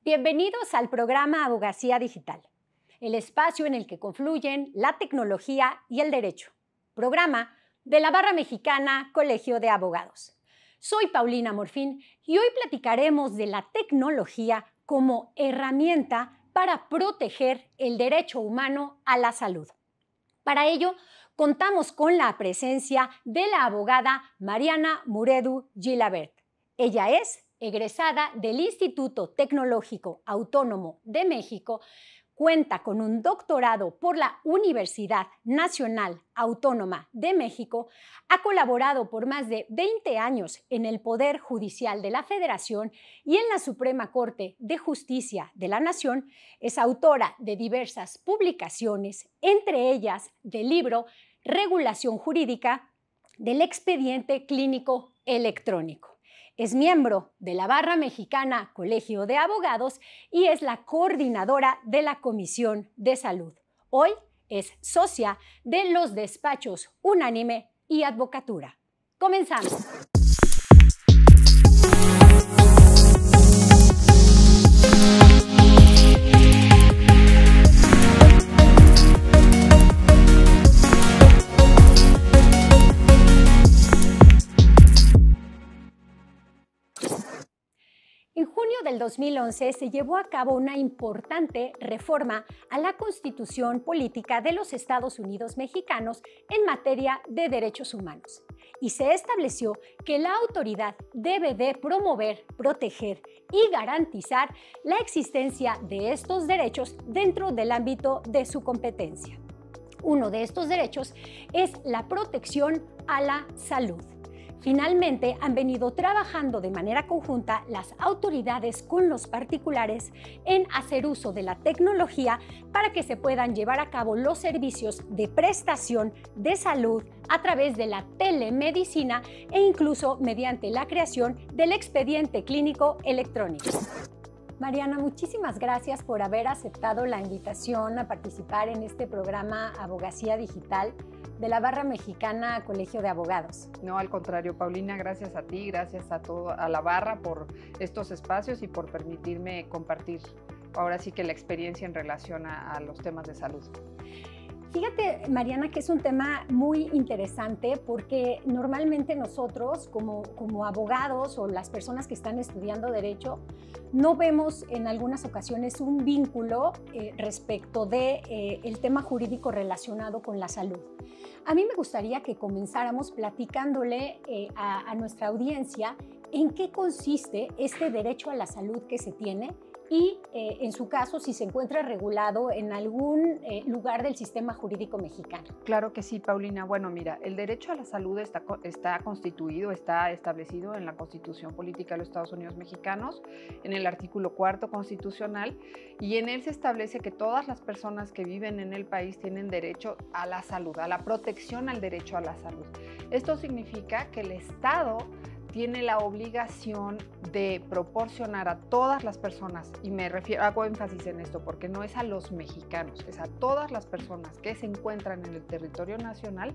Bienvenidos al programa Abogacía Digital, el espacio en el que confluyen la tecnología y el derecho. Programa de la Barra Mexicana Colegio de Abogados. Soy Paulina Morfín y hoy platicaremos de la tecnología como herramienta para proteger el derecho humano a la salud. Para ello, contamos con la presencia de la abogada Mariana Muredu Gilabert. Ella es egresada del Instituto Tecnológico Autónomo de México, cuenta con un doctorado por la Universidad Nacional Autónoma de México, ha colaborado por más de 20 años en el Poder Judicial de la Federación y en la Suprema Corte de Justicia de la Nación, es autora de diversas publicaciones, entre ellas del libro Regulación Jurídica del Expediente Clínico Electrónico. Es miembro de la Barra Mexicana Colegio de Abogados y es la coordinadora de la Comisión de Salud. Hoy es socia de los despachos Unánime y Advocatura. Comenzamos. En junio del 2011 se llevó a cabo una importante reforma a la Constitución Política de los Estados Unidos Mexicanos en materia de derechos humanos y se estableció que la autoridad debe de promover, proteger y garantizar la existencia de estos derechos dentro del ámbito de su competencia. Uno de estos derechos es la protección a la salud. Finalmente, han venido trabajando de manera conjunta las autoridades con los particulares en hacer uso de la tecnología para que se puedan llevar a cabo los servicios de prestación de salud a través de la telemedicina e incluso mediante la creación del expediente clínico electrónico. Mariana, muchísimas gracias por haber aceptado la invitación a participar en este programa Abogacía Digital de la Barra Mexicana Colegio de Abogados. No, al contrario, Paulina, gracias a ti, gracias a la Barra por estos espacios y por permitirme compartir ahora sí que la experiencia en relación a los temas de salud. Fíjate, Mariana, que es un tema muy interesante porque normalmente nosotros como abogados o las personas que están estudiando derecho no vemos en algunas ocasiones un vínculo respecto de el tema jurídico relacionado con la salud. A mí me gustaría que comenzáramos platicándole a nuestra audiencia en qué consiste este derecho a la salud que se tiene y, en su caso, si se encuentra regulado en algún lugar del sistema jurídico mexicano. Claro que sí, Paulina. Bueno, mira, el derecho a la salud está constituido, está establecido en la Constitución Política de los Estados Unidos Mexicanos, en el artículo 4 constitucional, y en él se establece que todas las personas que viven en el país tienen derecho a la salud, a la protección al derecho a la salud. Esto significa que el Estado tiene la obligación de proporcionar a todas las personas, y hago énfasis en esto porque no es a los mexicanos, es a todas las personas que se encuentran en el territorio nacional,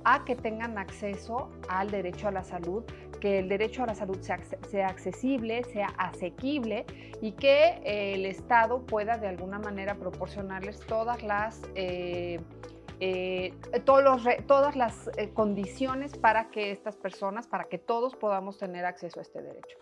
a que tengan acceso al derecho a la salud, que el derecho a la salud sea accesible, sea asequible y que el Estado pueda de alguna manera proporcionarles todas las condiciones para que estas personas, para que todos podamos tener acceso a este derecho.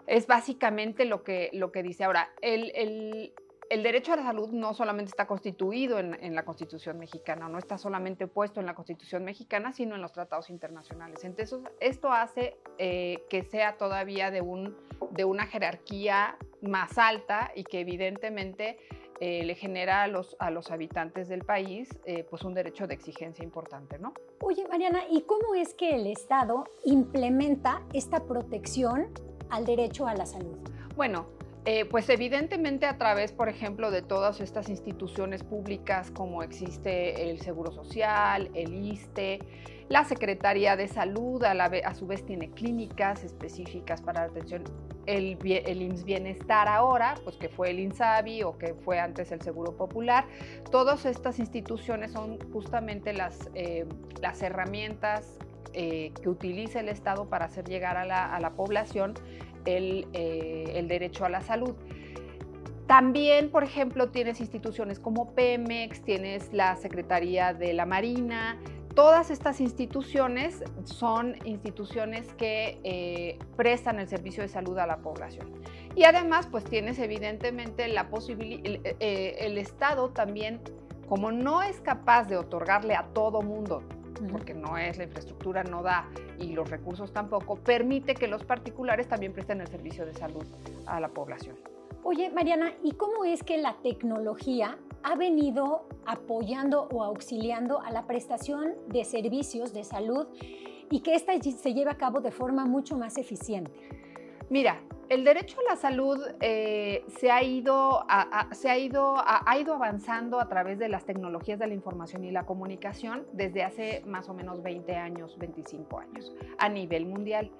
Es básicamente lo que dice. Ahora, el derecho a la salud no solamente está constituido en la Constitución mexicana, no está solamente puesto en la Constitución mexicana, sino en los tratados internacionales. Entonces, esto hace que sea todavía de una jerarquía más alta y que evidentemente le genera a los habitantes del país pues un derecho de exigencia importante, ¿no? Oye, Mariana, ¿y cómo es que el Estado implementa esta protección al derecho a la salud? Bueno, pues evidentemente a través, por ejemplo, de todas estas instituciones públicas como existe el Seguro Social, el ISSSTE, la Secretaría de Salud a su vez tiene clínicas específicas para la atención, el IMSS Bienestar ahora, pues que fue el INSABI o que fue antes el Seguro Popular. Todas estas instituciones son justamente las herramientas que utiliza el Estado para hacer llegar a la población el derecho a la salud. También, por ejemplo, tienes instituciones como Pemex, tienes la Secretaría de la Marina. Todas estas instituciones son instituciones que prestan el servicio de salud a la población. Y además, pues tienes evidentemente la posibilidad, el Estado también, como no es capaz de otorgarle a todo mundo, porque no es, la infraestructura no da y los recursos tampoco, permite que los particulares también presten el servicio de salud a la población. Oye, Mariana, ¿y cómo es que la tecnología ha venido apoyando o auxiliando a la prestación de servicios de salud y que esta se lleve a cabo de forma mucho más eficiente? Mira, el derecho a la salud ha ido avanzando a través de las tecnologías de la información y la comunicación desde hace más o menos 20 años, 25 años, a nivel mundial.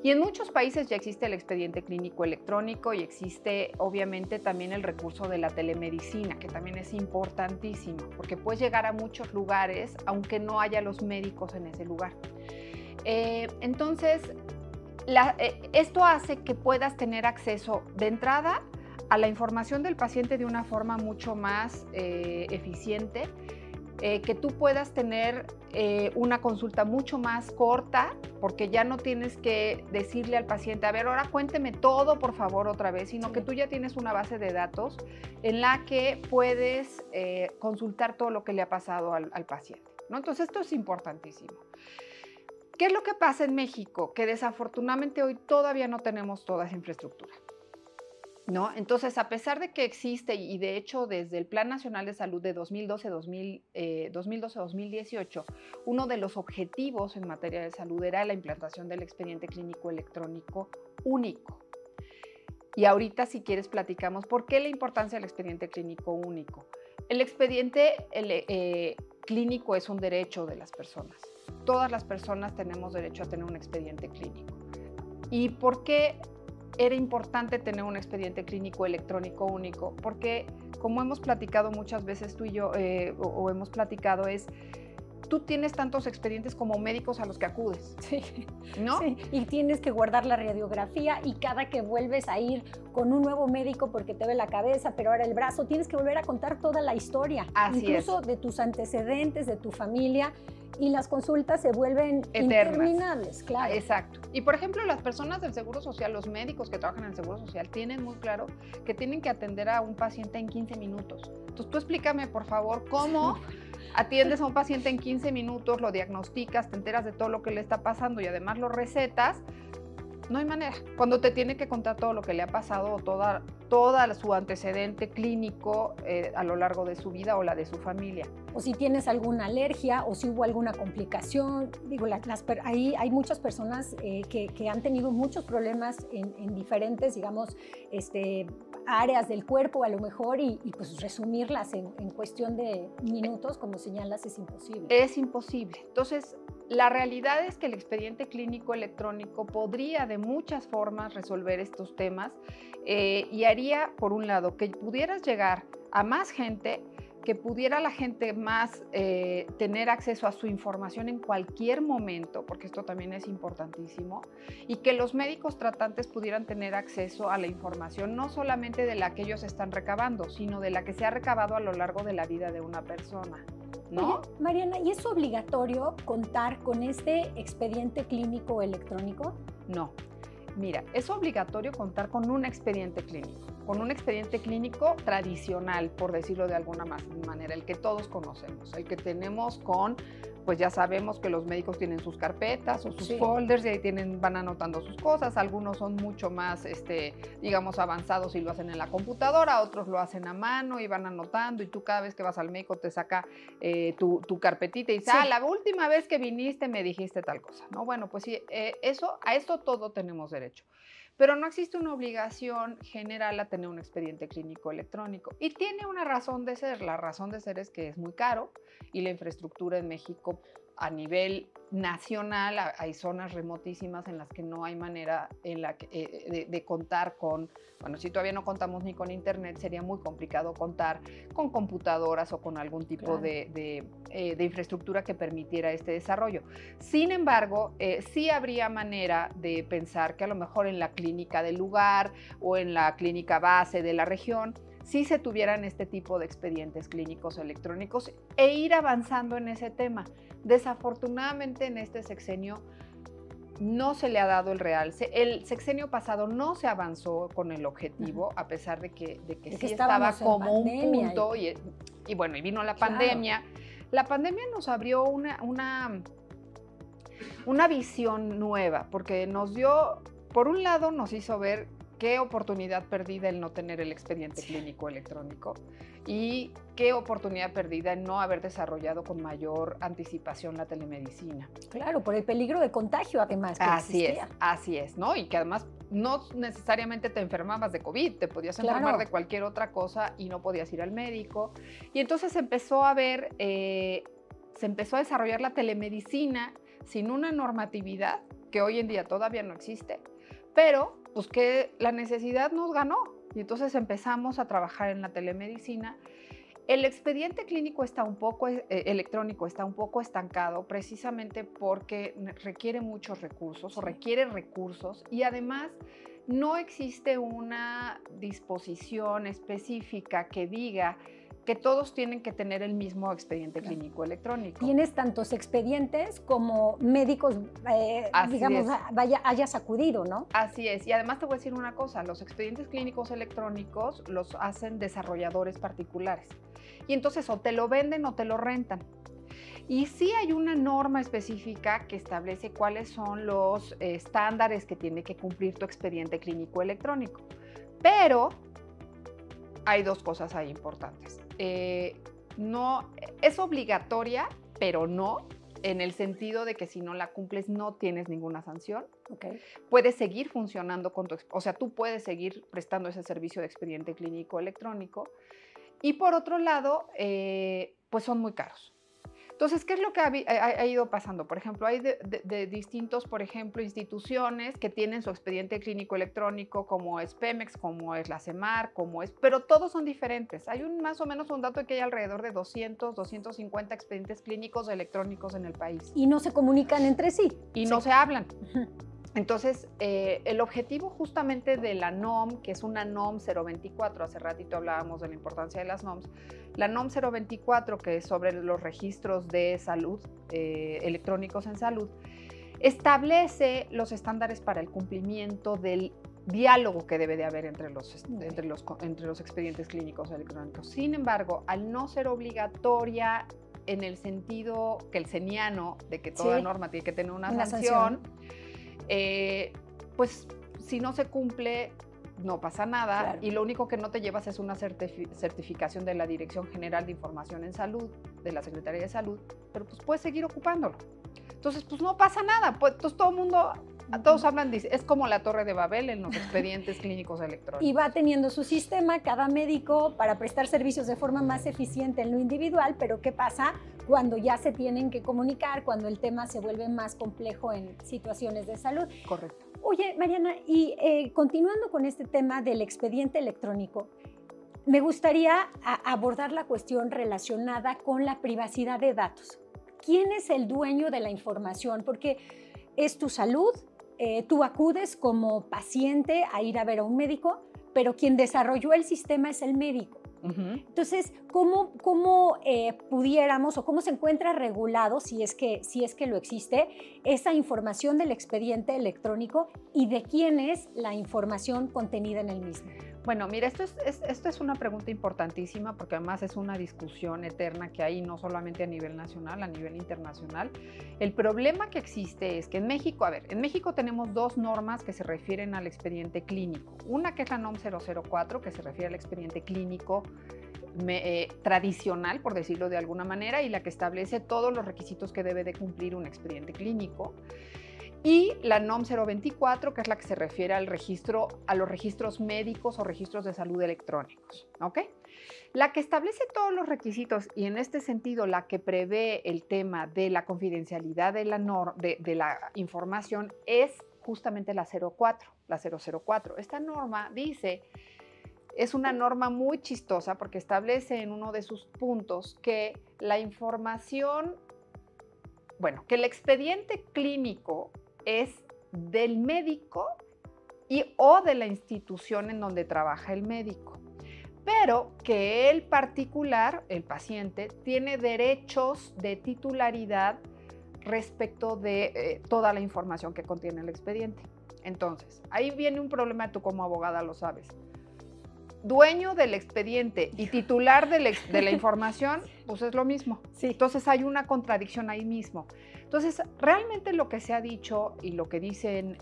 Y en muchos países ya existe el expediente clínico electrónico y existe obviamente también el recurso de la telemedicina, que también es importantísimo, porque puedes llegar a muchos lugares aunque no haya los médicos en ese lugar. Entonces, esto hace que puedas tener acceso de entrada a la información del paciente de una forma mucho más eficiente, que tú puedas tener una consulta mucho más corta, porque ya no tienes que decirle al paciente, a ver, ahora cuénteme todo, por favor, otra vez, sino que tú ya tienes una base de datos en la que puedes consultar todo lo que le ha pasado al paciente, ¿no? Entonces, esto es importantísimo. ¿Qué es lo que pasa en México? Que desafortunadamente hoy todavía no tenemos toda esa infraestructura, ¿no? Entonces, a pesar de que existe, y de hecho desde el Plan Nacional de Salud de 2012-2018, uno de los objetivos en materia de salud era la implantación del expediente clínico electrónico único. Y ahorita, si quieres, platicamos por qué la importancia del expediente clínico único. El expediente clínico es un derecho de las personas. Todas las personas tenemos derecho a tener un expediente clínico. ¿Y por qué era importante tener un expediente clínico electrónico único? Porque, como hemos platicado muchas veces tú y yo, o hemos platicado, tú tienes tantos expedientes como médicos a los que acudes, sí, ¿no? Sí, y tienes que guardar la radiografía y cada que vuelves a ir con un nuevo médico porque te ve la cabeza, pero ahora el brazo, tienes que volver a contar toda la historia, incluso de tus antecedentes, de tu familia, y las consultas se vuelven eternas, interminables, claro. Exacto. Y por ejemplo, las personas del Seguro Social, los médicos que trabajan en el Seguro Social, tienen muy claro que tienen que atender a un paciente en 15 minutos. Entonces, tú explícame, por favor, cómo atiendes a un paciente en 15 minutos, lo diagnosticas, te enteras de todo lo que le está pasando y además lo recetas. No hay manera. Cuando te tiene que contar todo lo que le ha pasado, toda su antecedente clínico a lo largo de su vida o la de su familia. O si tienes alguna alergia o si hubo alguna complicación. Digo, ahí hay muchas personas que han tenido muchos problemas en diferentes, digamos, áreas del cuerpo a lo mejor y pues resumirlas en cuestión de minutos, como señalas, es imposible. Es imposible. Entonces, la realidad es que el expediente clínico electrónico podría de muchas formas resolver estos temas y haría, por un lado, que pudieras llegar a más gente, que pudiera la gente más tener acceso a su información en cualquier momento, porque esto también es importantísimo, y que los médicos tratantes pudieran tener acceso a la información, no solamente de la que ellos están recabando, sino de la que se ha recabado a lo largo de la vida de una persona, ¿no? Oye, Mariana, ¿y es obligatorio contar con este expediente clínico electrónico? No. Mira, es obligatorio contar con un expediente clínico tradicional, por decirlo de alguna manera, el que todos conocemos, el que tenemos pues ya sabemos que los médicos tienen sus carpetas o sus folders y ahí van anotando sus cosas. Algunos son mucho más, digamos, avanzados y lo hacen en la computadora, otros lo hacen a mano y van anotando y tú cada vez que vas al médico te saca tu carpetita y dice, la última vez que viniste me dijiste tal cosa, ¿no? Bueno, pues sí, a esto todo tenemos derecho. Pero no existe una obligación general a tener un expediente clínico electrónico. Y tiene una razón de ser. La razón de ser es que es muy caro y la infraestructura en México a nivel nacional hay zonas remotísimas en las que no hay manera de contar con, bueno, si todavía no contamos ni con internet, sería muy complicado contar con computadoras o con algún tipo de infraestructura que permitiera este desarrollo. Sin embargo, sí habría manera de pensar que a lo mejor en la clínica del lugar o en la clínica base de la región sí se tuvieran este tipo de expedientes clínicos electrónicos e ir avanzando en ese tema. Desafortunadamente en este sexenio no se le ha dado el realce. El sexenio pasado no se avanzó con el objetivo, a pesar de que sí estaba como un punto y bueno, y vino la pandemia. La pandemia nos abrió una visión nueva, porque nos dio, por un lado nos hizo ver qué oportunidad perdida el no tener el expediente clínico electrónico y qué oportunidad perdida el no haber desarrollado con mayor anticipación la telemedicina. Claro, por el peligro de contagio además. Así es, ¿no? Y que además no necesariamente te enfermabas de COVID, te podías enfermar de cualquier otra cosa y no podías ir al médico. Y entonces se empezó a desarrollar la telemedicina sin una normatividad que hoy en día todavía no existe, pero pues que la necesidad nos ganó y entonces empezamos a trabajar en la telemedicina. El expediente clínico electrónico está un poco estancado precisamente porque requiere muchos recursos o requiere recursos y además no existe una disposición específica que diga que todos tienen que tener el mismo expediente clínico electrónico. Tienes tantos expedientes como médicos, digamos, hayas acudido, ¿no? Así es. Y además te voy a decir una cosa, los expedientes clínicos electrónicos los hacen desarrolladores particulares. Y entonces o te lo venden o te lo rentan. Y sí hay una norma específica que establece cuáles son los estándares que tiene que cumplir tu expediente clínico electrónico. Pero hay dos cosas ahí importantes. No, es obligatoria, pero no, en el sentido de que si no la cumples no tienes ninguna sanción. Puedes seguir funcionando o sea, tú puedes seguir prestando ese servicio de expediente clínico electrónico. Y por otro lado, pues son muy caros. Entonces, ¿qué es lo que ha ido pasando? Por ejemplo, hay de distintos, por ejemplo, instituciones que tienen su expediente clínico electrónico, como es Pemex, como es la CEMAR, pero todos son diferentes. Hay más o menos un dato de que hay alrededor de 200, 250 expedientes clínicos electrónicos en el país. Y no se comunican entre sí. Y no se hablan. Entonces, el objetivo justamente de la NOM, que es una NOM 024, hace ratito hablábamos de la importancia de las NOMs, la NOM 024, que es sobre los registros de salud, electrónicos en salud, establece los estándares para el cumplimiento del diálogo que debe de haber entre los expedientes clínicos electrónicos. Sin embargo, al no ser obligatoria en el sentido que el seniano, de que toda norma tiene que tener una sanción. Pues si no se cumple no pasa nada y lo único que no te llevas es una certificación de la Dirección General de Información en Salud, de la Secretaría de Salud, pero pues puedes seguir ocupándolo. Entonces pues no pasa nada, pues entonces todos hablan, es como la Torre de Babel en los expedientes clínicos electrónicos. Y va teniendo su sistema cada médico para prestar servicios de forma más eficiente en lo individual, pero ¿qué pasa cuando ya se tienen que comunicar, cuando el tema se vuelve más complejo en situaciones de salud? Correcto. Oye, Mariana, y continuando con este tema del expediente electrónico, me gustaría abordar la cuestión relacionada con la privacidad de datos. ¿Quién es el dueño de la información? Porque es tu salud, tú acudes como paciente a ir a ver a un médico, pero quien desarrolló el sistema es el médico. Entonces, ¿cómo pudiéramos o cómo se encuentra regulado, si es que lo existe, esa información del expediente electrónico y de quién es la información contenida en el mismo? Bueno, mira, esto es una pregunta importantísima porque además es una discusión eterna que hay no solamente a nivel nacional, a nivel internacional. El problema que existe es que en México, en México tenemos dos normas que se refieren al expediente clínico. Una que es la NOM 004, que se refiere al expediente clínico tradicional, por decirlo de alguna manera, y la que establece todos los requisitos que debe de cumplir un expediente clínico. y la NOM 024, que es la que se refiere al registro, a los registros médicos o registros de salud electrónicos, ¿ok? La que establece todos los requisitos y en este sentido la que prevé el tema de la confidencialidad de la información es justamente la 04, la 004. Esta norma dice, es una norma muy chistosa porque establece en uno de sus puntos que la información, bueno, que el expediente clínico es del médico o de la institución en donde trabaja el médico, pero que el particular, el paciente, tiene derechos de titularidad respecto de toda la información que contiene el expediente. Entonces, ahí viene un problema, tú como abogada lo sabes. Dueño del expediente y titular de la información, pues es lo mismo. Sí. Entonces hay una contradicción ahí mismo. Entonces, realmente lo que se ha dicho y lo que dicen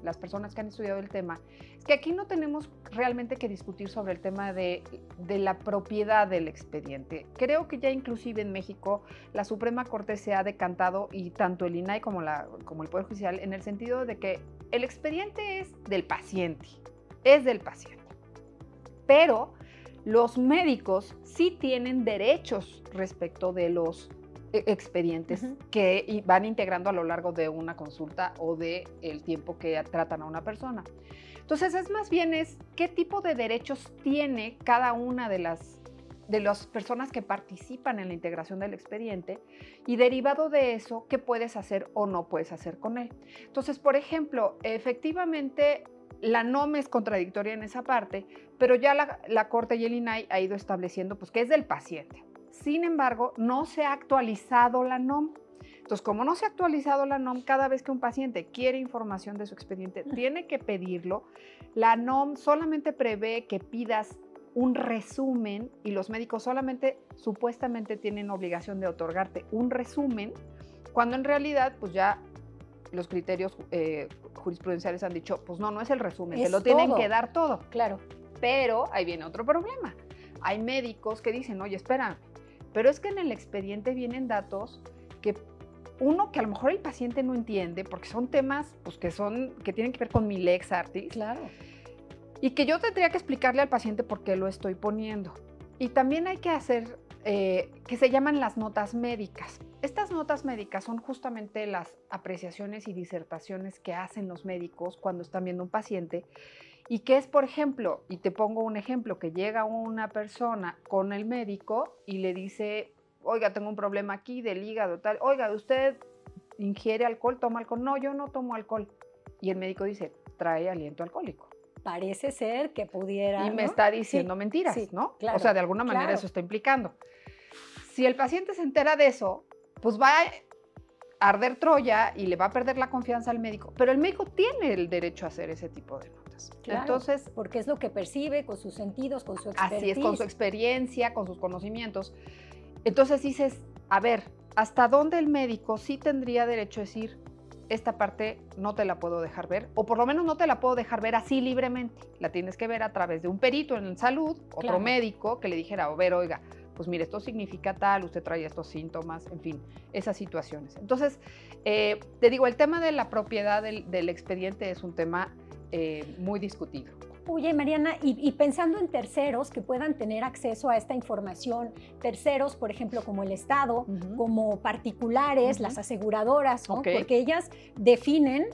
las personas que han estudiado el tema es que aquí no tenemos realmente que discutir sobre el tema de la propiedad del expediente. Creo que ya inclusive en México la Suprema Corte se ha decantado, y tanto el INAI como el Poder Judicial, en el sentido de que el expediente es del paciente, Pero los médicos sí tienen derechos respecto de los expedientes que van integrando a lo largo de una consulta o del tiempo que tratan a una persona. Entonces, es más bien qué tipo de derechos tiene cada una de las personas que participan en la integración del expediente y derivado de eso, qué puedes hacer o no puedes hacer con él. Entonces, por ejemplo, efectivamente, la NOM es contradictoria en esa parte, pero ya la Corte y el INAI ha ido estableciendo pues, que es del paciente. Sin embargo, no se ha actualizado la NOM. Entonces, como no se ha actualizado la NOM, cada vez que un paciente quiere información de su expediente, tiene que pedirlo. La NOM solamente prevé que pidas un resumen y los médicos solamente, supuestamente, tienen obligación de otorgarte un resumen, cuando en realidad, pues ya los criterios jurisprudenciales han dicho, pues no es el resumen, te lo tienen que dar todo. Claro. Pero ahí viene otro problema. Hay médicos que dicen, oye, espera, pero es que en el expediente vienen datos que a lo mejor el paciente no entiende, porque son temas pues, que tienen que ver con mi lex artis. Claro. Y que yo tendría que explicarle al paciente por qué lo estoy poniendo. Y también hay que hacer que se llaman las notas médicas. Estas notas médicas son justamente las apreciaciones y disertaciones que hacen los médicos cuando están viendo un paciente y que es, por ejemplo, y te pongo un ejemplo, que llega una persona con el médico y le dice, oiga, tengo un problema aquí del hígado, tal, oiga, ¿usted ingiere alcohol, toma alcohol? No, yo no tomo alcohol. Y el médico dice, trae aliento alcohólico. Parece ser que pudiera, y me está diciendo mentiras, sí, ¿no? Claro, o sea, de alguna manera claro. eso está implicando. Si el paciente se entera de eso, pues va a arder Troya y le va a perder la confianza al médico, pero el médico tiene el derecho a hacer ese tipo de notas. Claro, entonces, porque es lo que percibe con sus sentidos, con su expertise. Así es, con su experiencia, con sus conocimientos. Entonces dices, a ver, ¿hasta dónde el médico sí tendría derecho a decir, esta parte no te la puedo dejar ver, o por lo menos no te la puedo dejar ver así libremente? La tienes que ver a través de un perito en salud, otro médico que le dijera, a ver, oiga, pues mire, esto significa tal, usted trae estos síntomas, en fin, esas situaciones. Entonces, te digo, el tema de la propiedad del expediente es un tema muy discutido. Oye, Mariana, y pensando en terceros que puedan tener acceso a esta información, terceros, por ejemplo, como el Estado, como particulares, las aseguradoras, ¿no? Porque ellas definen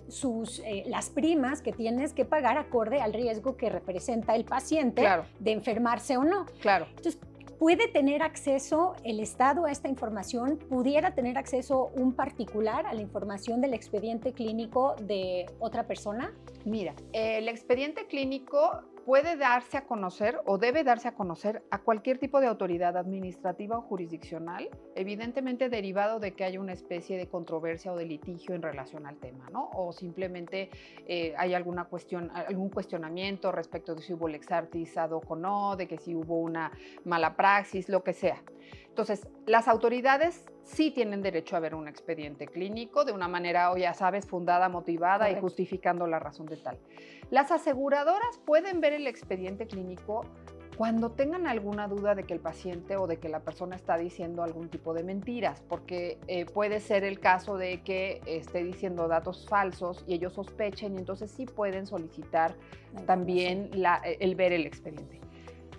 las primas que tienes que pagar acorde al riesgo que representa el paciente de enfermarse o no. Claro. Entonces, ¿puede tener acceso el Estado a esta información? ¿Pudiera tener acceso un particular a la información del expediente clínico de otra persona? Mira, el expediente clínico puede darse a conocer o debe darse a conocer a cualquier tipo de autoridad administrativa o jurisdiccional, evidentemente derivado de que haya una especie de controversia o de litigio en relación al tema, ¿no? O simplemente hay alguna cuestión, algún cuestionamiento respecto de si hubo lex artis ad hoc o no, de que si hubo una mala praxis, lo que sea. Entonces, las autoridades sí tienen derecho a ver un expediente clínico de una manera, o ya sabes, fundada, motivada. Correcto. Y justificando la razón de tal. Las aseguradoras pueden ver el expediente clínico cuando tengan alguna duda de que el paciente o de que la persona está diciendo algún tipo de mentiras, porque puede ser el caso de que esté diciendo datos falsos y ellos sospechen, y entonces sí pueden solicitar también el ver el expediente.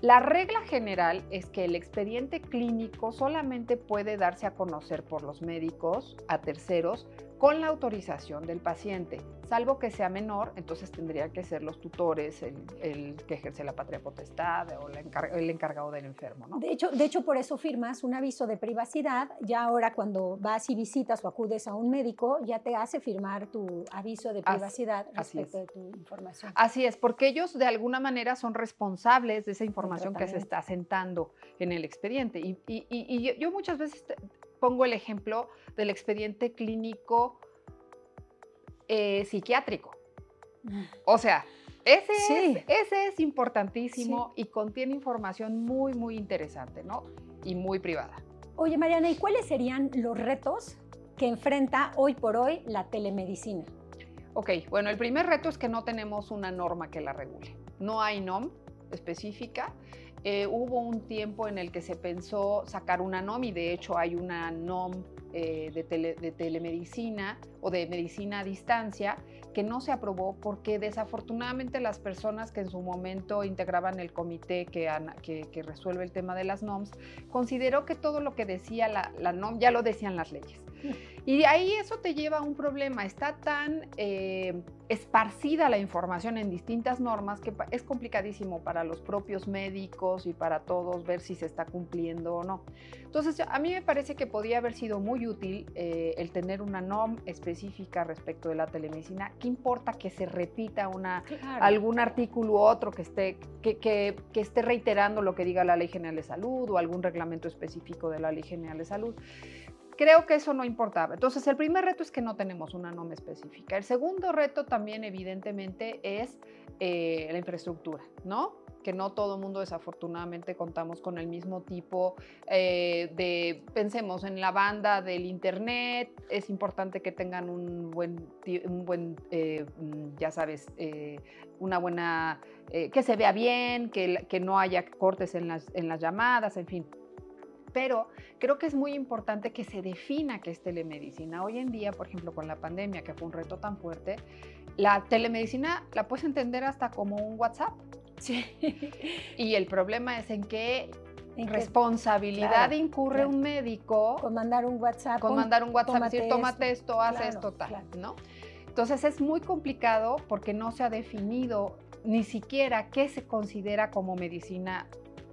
La regla general es que el expediente clínico solamente puede darse a conocer por los médicos a terceros con la autorización del paciente, salvo que sea menor, entonces tendría que ser los tutores, el que ejerce la patria potestad o el encargado del enfermo, ¿no? De hecho, por eso firmas un aviso de privacidad. Ya ahora cuando vas y visitas o acudes a un médico, ya te hace firmar tu aviso de privacidad respecto de tu información. Así es, porque ellos de alguna manera son responsables de esa información que se está sentando en el expediente. Y yo muchas veces pongo el ejemplo del expediente clínico psiquiátrico. O sea, ese es importantísimo y contiene información muy, muy interesante, ¿no? Y muy privada. Oye, Mariana, ¿y cuáles serían los retos que enfrenta hoy por hoy la telemedicina? Ok, bueno, el primer reto es que no tenemos una norma que la regule. No hay NOM específica. Hubo un tiempo en el que se pensó sacar una NOM y de hecho hay una NOM de telemedicina o de medicina a distancia que no se aprobó porque desafortunadamente las personas que en su momento integraban el comité que resuelve el tema de las NOMs consideró que todo lo que decía la NOM ya lo decían las leyes. Y ahí eso te lleva a un problema. Está tan esparcida la información en distintas normas que es complicadísimo para los propios médicos y para todos ver si se está cumpliendo o no. Entonces, a mí me parece que podía haber sido muy útil el tener una NOM específica respecto de la telemedicina. ¿Qué importa que se repita algún artículo u otro que esté reiterando lo que diga la Ley General de Salud o algún reglamento específico de la Ley General de Salud? Creo que eso no importaba. Entonces, el primer reto es que no tenemos una NOM específica. El segundo reto también, evidentemente, es la infraestructura, ¿no? Que no todo el mundo, desafortunadamente, contamos con el mismo tipo pensemos en la banda del internet. Es importante que tengan ya sabes, una buena, que se vea bien, que no haya cortes en las llamadas, en fin. Pero creo que es muy importante que se defina qué es telemedicina. Hoy en día, por ejemplo, con la pandemia, que fue un reto tan fuerte, la telemedicina la puedes entender hasta como un WhatsApp. Sí. Y el problema es en qué responsabilidad incurre un médico con mandar un WhatsApp. Decir, tómate esto, haz esto, tal, ¿no? Entonces es muy complicado porque no se ha definido ni siquiera qué se considera como medicina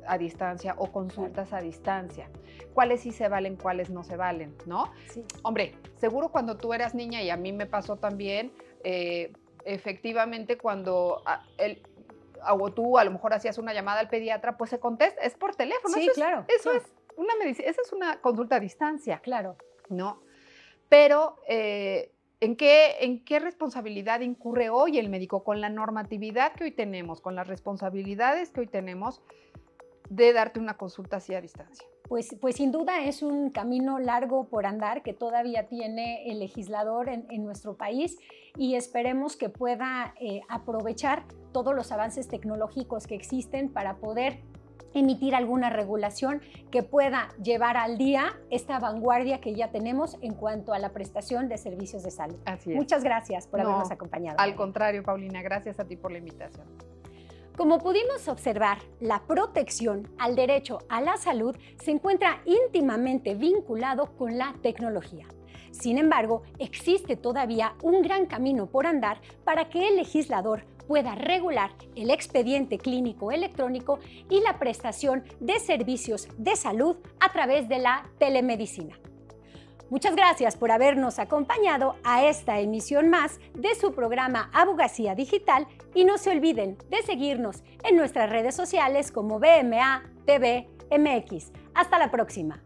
a distancia o consultas a distancia. Cuáles sí se valen, cuáles no se valen, ¿no? Sí. Hombre, seguro cuando tú eras niña, y a mí me pasó también, efectivamente cuando o tú a lo mejor hacías una llamada al pediatra, pues se contesta, es por teléfono. Sí, claro. Eso es una medicina, esa es una consulta a distancia. Claro. ¿No? Pero ¿en qué responsabilidad incurre hoy el médico con la normatividad que hoy tenemos, con las responsabilidades que hoy tenemos de darte una consulta así a distancia? Pues sin duda es un camino largo por andar que todavía tiene el legislador en nuestro país y esperemos que pueda aprovechar todos los avances tecnológicos que existen para poder emitir alguna regulación que pueda llevar al día esta vanguardia que ya tenemos en cuanto a la prestación de servicios de salud. Así es. Muchas gracias por habernos acompañado. Al contrario, Paulina, gracias a ti por la invitación. Como pudimos observar, la protección al derecho a la salud se encuentra íntimamente vinculado con la tecnología. Sin embargo, existe todavía un gran camino por andar para que el legislador pueda regular el expediente clínico electrónico y la prestación de servicios de salud a través de la telemedicina. Muchas gracias por habernos acompañado a esta emisión más de su programa Abogacía Digital y no se olviden de seguirnos en nuestras redes sociales como BMA TV MX. Hasta la próxima.